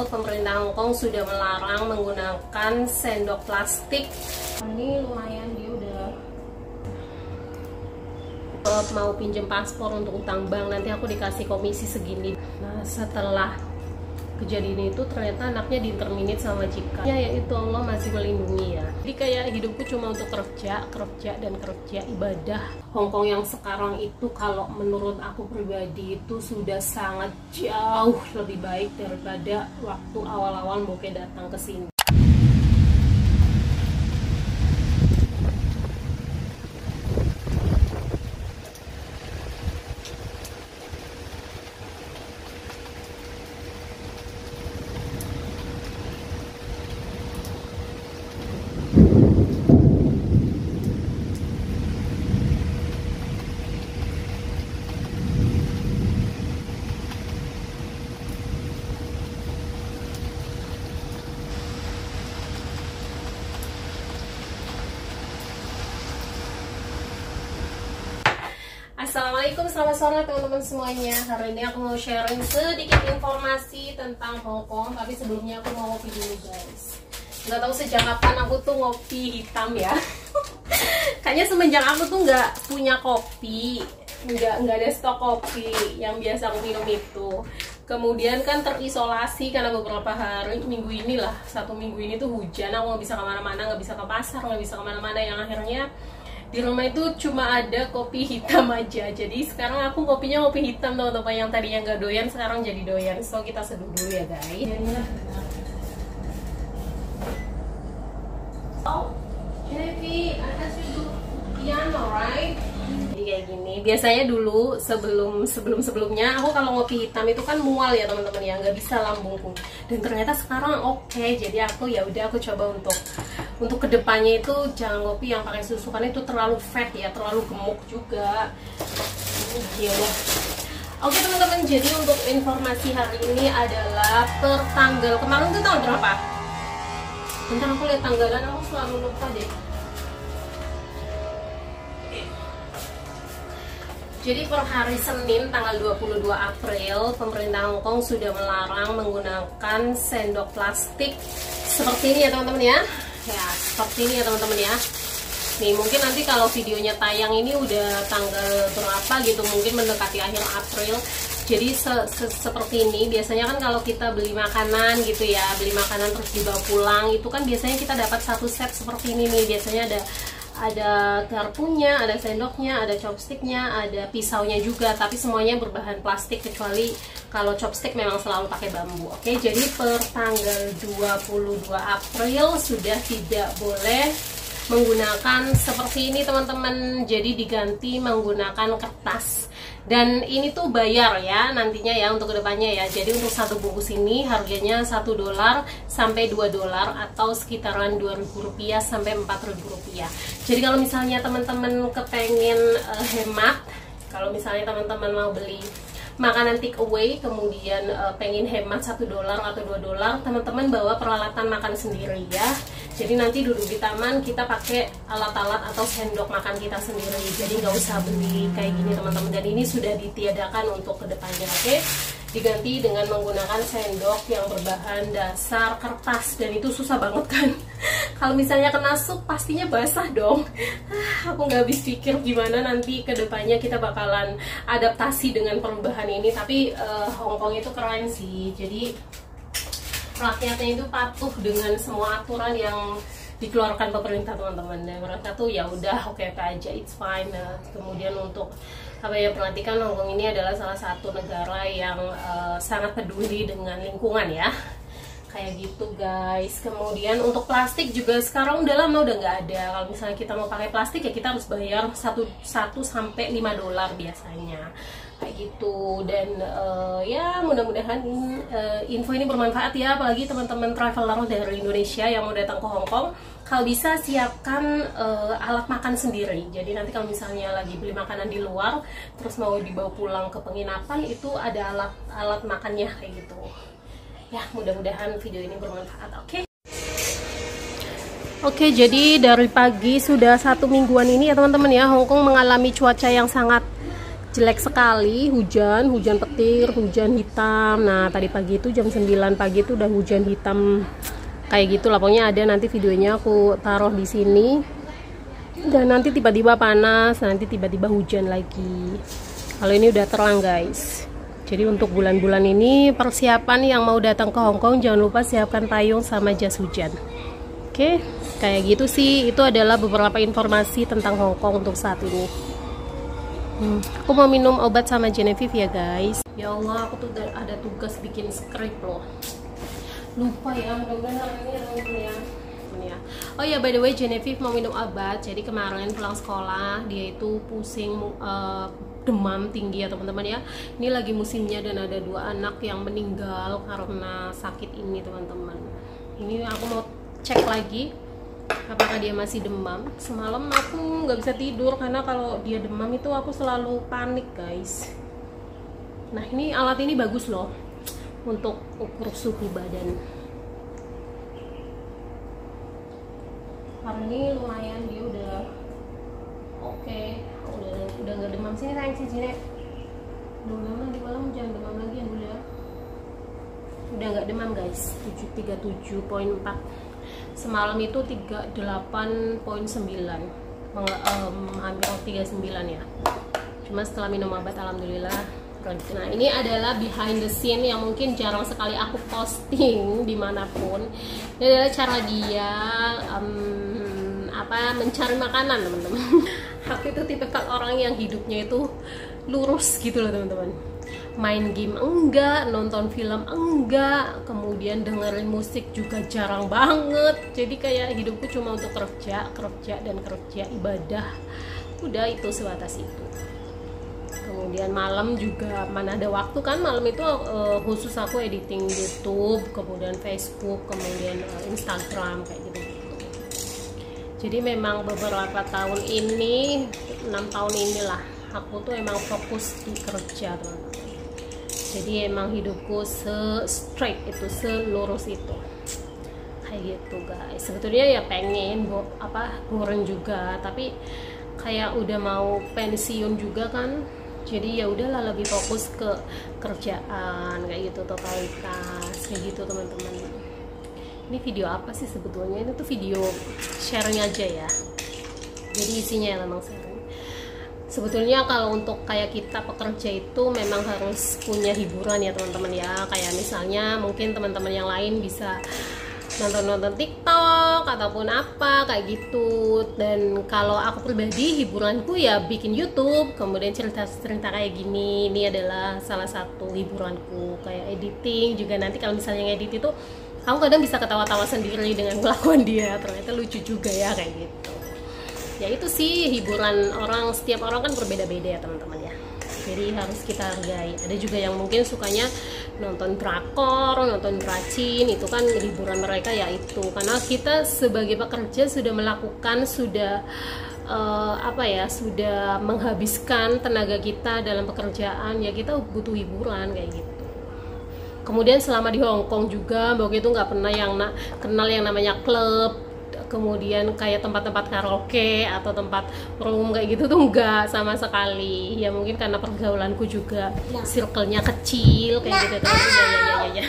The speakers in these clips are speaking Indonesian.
Pemerintah Hong Kong sudah melarang menggunakan sendok plastik. Ini lumayan, dia udah mau pinjem paspor untuk utang bank, nanti aku dikasih komisi segini. Nah, setelah kejadian itu ternyata anaknya di-terminate sama majikan. Ya itu Allah masih melindungi ya. Jadi kayak hidupku cuma untuk kerja dan kerja, ibadah. Hongkong yang sekarang itu kalau menurut aku pribadi itu sudah sangat jauh lebih baik daripada waktu awal-awal Boke datang ke sini. Assalamualaikum, selamat sore teman-teman semuanya. Hari ini aku mau sharing sedikit informasi tentang Hongkong. Tapi sebelumnya aku mau ngopi dulu guys. Nggak tahu sejak kapan aku tuh ngopi hitam ya. Kayaknya semenjak aku tuh nggak punya kopi, nggak ada stok kopi yang biasa aku minum itu. Kemudian kan terisolasi karena beberapa hari, minggu ini lah, 1 minggu ini tuh hujan. Aku nggak bisa kemana-mana, nggak bisa ke pasar, nggak bisa kemana-mana. Yang akhirnya di rumah itu cuma ada kopi hitam aja. Jadi sekarang aku kopinya kopi hitam teman-teman. Yang tadinya nggak doyan sekarang jadi doyan. So kita seduh dulu ya guys. Oh, Jennifer, I asked you to piano, right? Jadi kayak gini. Biasanya dulu sebelumnya aku kalau ngopi hitam itu kan mual ya teman-teman ya, nggak bisa lambungku. Dan ternyata sekarang oke. Jadi aku ya udah aku coba untuk kedepannya itu jangan ngopi yang pakai susu karena itu terlalu fat ya, terlalu gemuk juga. Gila. Oke teman-teman, jadi untuk informasi hari ini adalah per tanggal kemarin itu tanggal berapa? Bentar aku lihat tanggalan, aku selalu lupa deh. Jadi per hari Senin tanggal 22 April, pemerintah Hong Kong sudah melarang menggunakan sendok plastik seperti ini ya teman-teman ya. Ya, seperti ini ya teman-teman ya. Nih, mungkin nanti kalau videonya tayang ini udah tanggal berapa gitu, mungkin mendekati akhir April. Jadi seperti ini, biasanya kan kalau kita beli makanan gitu ya, beli makanan terus dibawa pulang, itu kan biasanya kita dapat satu set seperti ini nih. Biasanya ada garpunya, ada sendoknya, ada chopsticknya, ada pisaunya juga, tapi semuanya berbahan plastik kecuali kalau chopstick memang selalu pakai bambu. Oke, jadi per tanggal 22 April sudah tidak boleh menggunakan seperti ini teman-teman. Jadi diganti menggunakan kertas. Dan ini tuh bayar ya nantinya ya untuk kedepannya ya. Jadi untuk satu bungkus ini harganya $1 sampai $2 atau sekitaran Rp2.000 sampai Rp4.000. Jadi kalau misalnya teman-teman kepengen hemat, kalau misalnya teman-teman mau beli makanan take away kemudian pengen hemat $1 atau $2, teman-teman bawa peralatan makan sendiri ya. Jadi nanti duduk di taman kita pakai alat-alat atau sendok makan kita sendiri. Jadi nggak usah beli kayak gini teman-teman. Dan ini sudah ditiadakan untuk kedepannya, oke? Diganti dengan menggunakan sendok yang berbahan dasar kertas. Dan itu susah banget kan? Kalau misalnya kena sup pastinya basah dong. Aku nggak habis pikir gimana nanti kedepannya kita bakalan adaptasi dengan perubahan ini. Tapi Hongkong itu keren sih. Jadi rakyatnya itu patuh dengan semua aturan yang dikeluarkan pemerintah teman-teman. Dan mereka tuh ya udah oke aja, it's fine. Nah, kemudian untuk apa ya, perhatikan Hongkong ini adalah salah satu negara yang sangat peduli dengan lingkungan ya. Kayak gitu guys. Kemudian untuk plastik juga sekarang udah lama udah nggak ada. Kalau misalnya kita mau pakai plastik ya kita harus bayar 1 sampai $5 biasanya. Kayak gitu. Dan ya mudah-mudahan info ini bermanfaat ya, apalagi teman-teman traveler dari Indonesia yang mau datang ke Hong Kong. Kalau bisa siapkan alat makan sendiri. Jadi nanti kalau misalnya lagi beli makanan di luar terus mau dibawa pulang ke penginapan, itu ada alat makannya kayak gitu. Ya, mudah-mudahan video ini bermanfaat, oke? Oke, jadi dari pagi sudah 1 mingguan ini ya teman-teman ya, Hong Kong mengalami cuaca yang sangat jelek sekali, hujan petir, hujan hitam. Nah tadi pagi itu jam 9 pagi itu udah hujan hitam kayak gitu lah. Pokoknya ada nanti videonya aku taruh di sini. Dan nanti tiba-tiba panas, nanti tiba-tiba hujan lagi. Kalau ini udah terang guys. Jadi untuk bulan-bulan ini persiapan yang mau datang ke Hong Kong jangan lupa siapkan payung sama jas hujan. Oke, kayak gitu sih. Itu adalah beberapa informasi tentang Hong Kong untuk saat ini. Aku mau minum obat sama Genevieve ya guys. Ya Allah, aku tuh ada tugas bikin skrip loh. Lupa ya, mudah-mudahan hari ini ya. Oh ya, by the way, Genevieve mau minum obat. Jadi kemarin pulang sekolah dia itu pusing, demam tinggi ya teman-teman ya. Ini lagi musimnya dan ada 2 anak yang meninggal karena sakit ini teman-teman. Ini aku mau cek lagi apakah dia masih demam. Semalam aku nggak bisa tidur karena kalau dia demam itu aku selalu panik guys. Nah ini alat ini bagus loh untuk ukur suhu badan. Hari ini lumayan dia udah oke. Udah nggak demam. Sini sayang, sini demam lagi, malam jangan demam lagi ya udah nggak demam guys. 37.4 semalam itu 38.9 hampir 39 ya. Cuma setelah minum obat alhamdulillah. Nah ini adalah behind the scene yang mungkin jarang sekali aku posting dimanapun. Ini adalah cara dia mencari makanan teman-teman. Aku itu tipe orang yang hidupnya itu lurus gitu loh teman-teman. Main game enggak, nonton film enggak, kemudian dengerin musik juga jarang banget. Jadi kayak hidupku cuma untuk kerja dan kerja, ibadah. Udah itu sebatas itu. Kemudian malam juga mana ada waktu kan, malam itu khusus aku editing YouTube, kemudian Facebook, kemudian Instagram kayak gitu. Jadi memang beberapa tahun ini, 6 tahun inilah aku tuh emang fokus di kerja teman-teman. Jadi emang hidupku straight itu, selurus itu kayak gitu guys. Sebetulnya ya pengen goreng juga, tapi kayak udah mau pensiun juga kan. Jadi ya udahlah lebih fokus ke kerjaan kayak gitu, totalitas kayak gitu teman-teman. Ini video apa sih sebetulnya? Ini tuh video sharing aja ya. Jadi isinya memang sharing. Sebetulnya kalau untuk kayak kita pekerja itu memang harus punya hiburan ya teman-teman ya. Kayak misalnya mungkin teman-teman yang lain bisa nonton TikTok ataupun apa kayak gitu. Dan kalau aku pribadi hiburanku ya bikin YouTube, kemudian cerita-cerita kayak gini. Ini adalah salah satu hiburanku. Kayak editing juga, nanti kalau misalnya ngedit itu aku kadang bisa ketawa-tawa sendiri dengan kelakuan dia, ternyata lucu juga ya kayak gitu. Ya itu sih hiburan orang, setiap orang kan berbeda-beda ya teman-teman ya. Jadi harus kita hargai. Ada juga yang mungkin sukanya nonton drakor, nonton dracin, itu kan hiburan mereka ya itu. Karena kita sebagai pekerja sudah melakukan, sudah sudah menghabiskan tenaga kita dalam pekerjaan, ya kita butuh hiburan kayak gitu. Kemudian selama di Hong Kong juga waktu itu nggak pernah kenal yang namanya klub, kemudian kayak tempat-tempat karaoke atau tempat room kayak gitu tuh nggak sama sekali. Ya mungkin karena pergaulanku juga circle-nya kecil kayak gitu ya.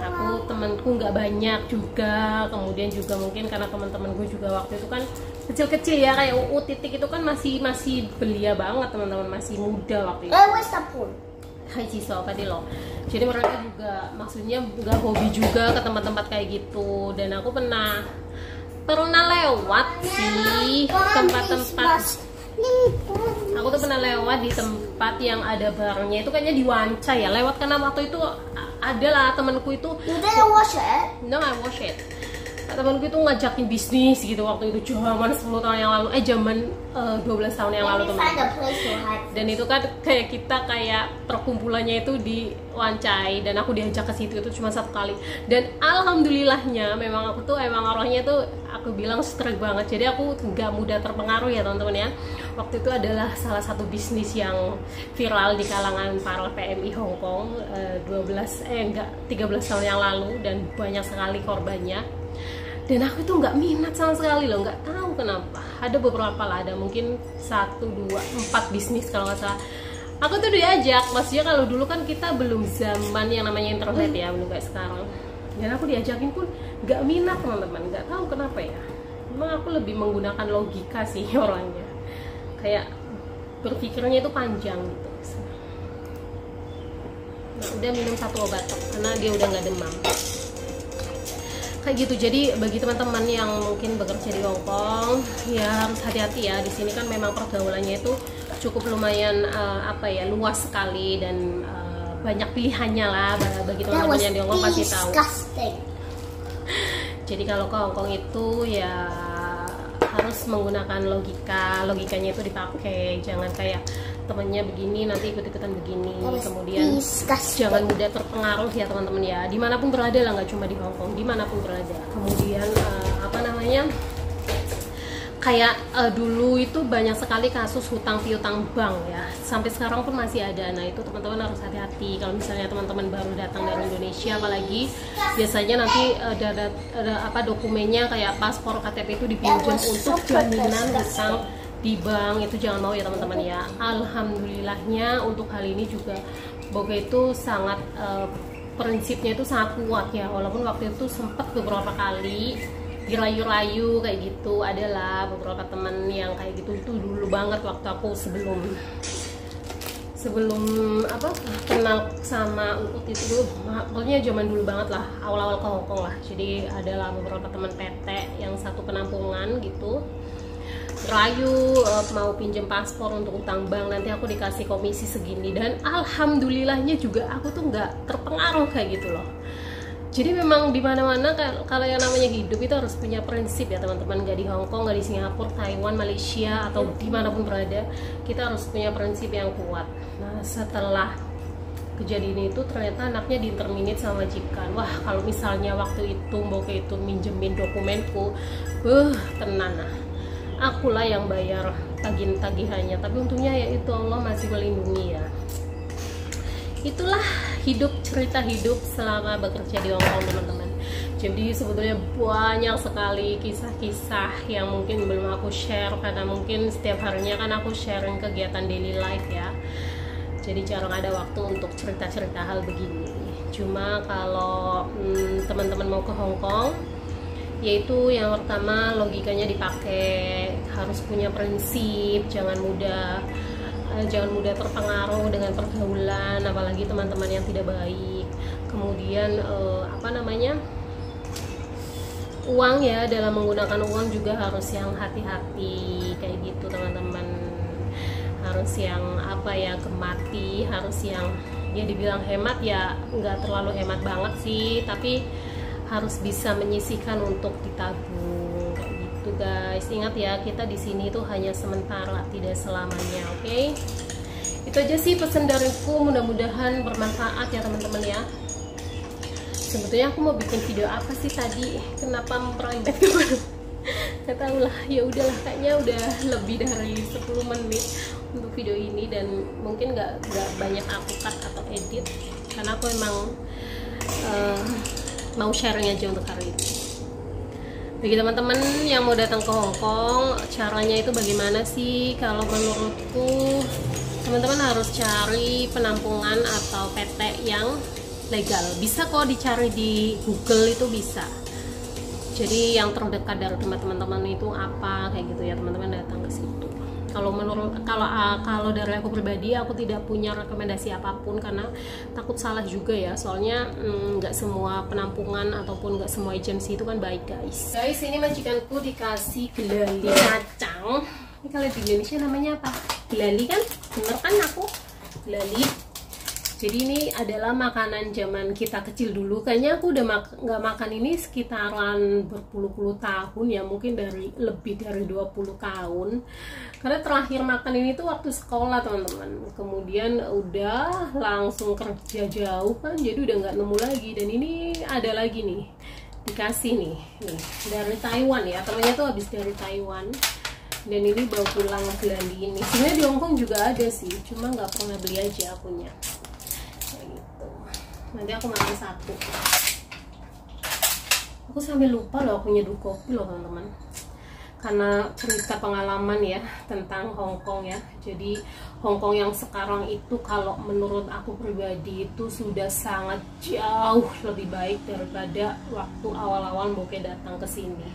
Aku temanku nggak banyak juga, kemudian juga mungkin karena teman-temanku juga waktu itu kan kecil-kecil ya, kayak titik itu kan masih belia banget teman-teman, masih muda waktu itu. Hai Ciso, apa deh lo? Jadi mereka juga maksudnya nggak hobi juga ke tempat-tempat kayak gitu. Dan aku pernah lewat di tempat-tempat. Aku tuh pernah lewat di tempat yang ada barnya itu kayaknya di Wanca ya. Lewat karena waktu itu adalah temanku itu. You wash it? No, I wash it. Temanku itu ngajakin bisnis gitu waktu itu zaman 10 tahun yang lalu, zaman 12 tahun yang lalu teman-teman. Dan itu kan kayak kita kayak perkumpulannya itu di Wancai, dan aku diajak ke situ itu cuma 1 kali. Dan alhamdulillahnya memang aku tuh emang orangnya tuh aku bilang strike banget. Jadi aku nggak mudah terpengaruh ya teman-teman ya. Waktu itu adalah salah satu bisnis yang viral di kalangan para PMI Hong Kong 13 tahun yang lalu, dan banyak sekali korbannya. Dan aku tuh nggak minat sama sekali loh, nggak tahu kenapa. ada beberapa lah, ada mungkin 1, 2, 4 bisnis kalau nggak salah. Aku tuh diajak, maksudnya kalau dulu kan kita belum zaman yang namanya internet ya, belum kayak sekarang. Dan aku diajakin pun nggak minat teman-teman, nggak tahu kenapa ya. Memang aku lebih menggunakan logika sih orangnya, kayak berpikirnya itu panjang gitu. Nah, udah minum 1 obat karena dia udah nggak demam. Kayak gitu. Jadi bagi teman-teman yang mungkin bekerja di Hongkong ya harus hati-hati ya. Di sini kan memang pergaulannya itu cukup lumayan luas sekali dan banyak pilihannya lah. Bagi teman-teman yang di Hongkong pasti tahu. Jadi kalau ke Hongkong itu ya harus menggunakan logikanya itu dipakai, jangan kayak temennya begini nanti ikut-ikutan begini. Kemudian jangan mudah terpengaruh ya teman-teman ya, dimanapun berada lah, nggak cuma di Hongkong, dimanapun berada. Kemudian kayak dulu itu banyak sekali kasus hutang piutang bank ya, sampai sekarang pun masih ada. Nah itu teman-teman harus hati-hati kalau misalnya teman-teman baru datang dari Indonesia, apalagi biasanya nanti ada dokumennya kayak paspor, KTP itu dipinjam untuk jaminan hutang di bank. Itu jangan mau ya teman-teman ya. Alhamdulillahnya untuk hal ini juga Boga itu sangat prinsipnya itu sangat kuat ya, walaupun waktu itu sempat beberapa kali dirayu-rayu kayak gitu. Adalah beberapa teman yang kayak gitu itu dulu banget waktu aku sebelum kenal sama Uut itu, pokoknya zaman dulu banget lah, awal-awal ke Hongkong lah. Jadi adalah beberapa teman PT yang satu penampungan gitu, rayu mau pinjem paspor untuk utang bank, nanti aku dikasih komisi segini. Dan alhamdulillahnya juga aku tuh nggak terpengaruh kayak gitu loh. Jadi memang di mana-mana kalau yang namanya hidup itu harus punya prinsip ya teman-teman. Nggak di Hongkong, nggak di Singapura, Taiwan, Malaysia atau dimanapun berada, kita harus punya prinsip yang kuat. Nah setelah kejadian itu ternyata anaknya diinterminate sama majikan. Wah kalau misalnya waktu itu Boga itu minjemin dokumenku, tenan nah, akulah yang bayar tagihannya. Tapi untungnya ya itu Allah masih melindungi ya. Itulah cerita hidup selama bekerja di Hongkong teman-teman. Jadi sebetulnya banyak sekali kisah-kisah yang mungkin belum aku share, karena mungkin setiap harinya kan aku sharing kegiatan daily life ya. Jadi jarang ada waktu untuk cerita-cerita hal begini. Cuma kalau teman-teman mau ke Hongkong, yaitu yang pertama logikanya dipakai, harus punya prinsip, jangan mudah terpengaruh dengan pergaulan, apalagi teman-teman yang tidak baik. Kemudian uang ya, dalam menggunakan uang juga harus yang hati-hati kayak gitu teman-teman. Harus yang gemati, harus yang ya dibilang hemat ya nggak terlalu hemat banget sih, tapi harus bisa menyisihkan untuk ditabung kayak gitu guys. Ingat ya, kita di sini tuh hanya sementara, tidak selamanya. Oke? Itu aja sih pesan dariku, mudah-mudahan bermanfaat ya teman-teman ya. Sebetulnya aku mau bikin video apa sih tadi, kenapa private kemana? Gak tau lah, ya udahlah, kayaknya udah lebih dari 10 menit untuk video ini, dan mungkin gak banyak aku cut atau edit karena aku emang mau sharing aja untuk hari ini. Bagi teman-teman yang mau datang ke Hongkong, caranya itu bagaimana sih? Kalau menurutku teman-teman harus cari penampungan atau PT yang legal. Bisa kok dicari di Google, itu bisa. Jadi yang terdekat dari tempat teman-teman itu apa kayak gitu ya, teman-teman datang ke situ. Kalau dari aku pribadi, aku tidak punya rekomendasi apapun karena takut salah juga ya. Soalnya nggak semua penampungan ataupun nggak semua agensi itu kan baik guys. Guys, ini majikanku dikasih gelali kacang. Ini kalau di Indonesia namanya apa? Gelali kan? Bener kan aku? Gelali. Jadi ini adalah makanan zaman kita kecil dulu. Kayaknya aku udah nggak makan ini sekitaran berpuluh-puluh tahun ya, mungkin lebih dari 20 tahun. Karena terakhir makan ini tuh waktu sekolah teman-teman. Kemudian udah langsung kerja jauh kan, jadi udah nggak nemu lagi. Dan ini ada lagi nih, dikasih nih dari Taiwan ya, temannya tuh habis dari Taiwan. Dan ini bawa pulang gelali ini. Sebenarnya di Hongkong juga ada sih, cuma nggak pernah beli aja akunya. Nanti aku makan satu. Aku sampai lupa loh aku nyeduh kopi loh teman-teman, karena cerita pengalaman ya tentang Hong Kong ya. Jadi Hong Kong yang sekarang itu kalau menurut aku pribadi itu sudah sangat jauh lebih baik daripada waktu awal-awal Boke datang ke sini.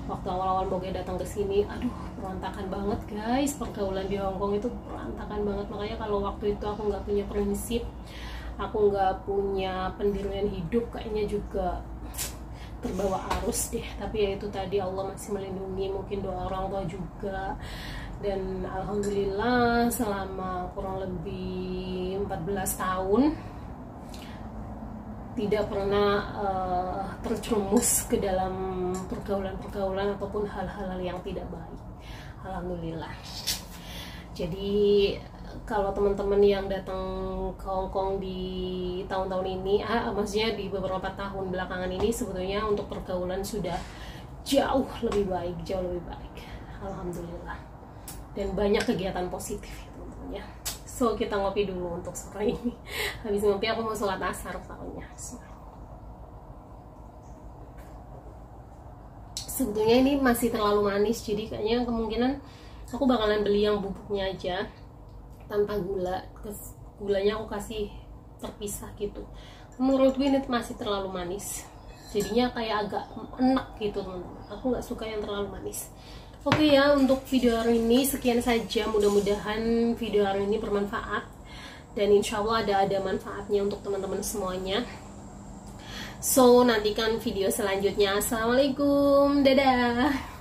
Waktu awal-awal Boke datang ke sini, aduh berantakan banget guys, pergaulan di Hong Kong itu berantakan banget. Makanya kalau waktu itu aku nggak punya prinsip, aku nggak punya pendirian hidup, kayaknya juga terbawa arus deh. Tapi ya itu tadi, Allah masih melindungi, mungkin doa orang tua juga. Dan alhamdulillah selama kurang lebih 14 tahun tidak pernah terjerumus ke dalam pergaulan-pergaulan ataupun hal-hal yang tidak baik, alhamdulillah. Jadi kalau teman-teman yang datang ke Hong Kong di tahun-tahun ini, maksudnya di beberapa tahun belakangan ini, sebetulnya untuk pergaulan sudah jauh lebih baik, alhamdulillah. Dan banyak kegiatan positif ya teman-teman ya. So kita ngopi dulu untuk sore ini. Habis ngopi aku mau sholat asar soalnya. Sebetulnya ini masih terlalu manis, jadi kayaknya kemungkinan aku bakalan beli yang bubuknya aja tanpa gula. Gulanya aku kasih terpisah gitu. Menurut gue ini masih terlalu manis, jadinya kayak agak enak gitu teman-teman. Aku nggak suka yang terlalu manis. Oke ya, untuk video hari ini sekian saja. Mudah-mudahan video hari ini bermanfaat dan insya Allah ada manfaatnya untuk teman-teman semuanya. So nantikan video selanjutnya. Assalamualaikum, dadah.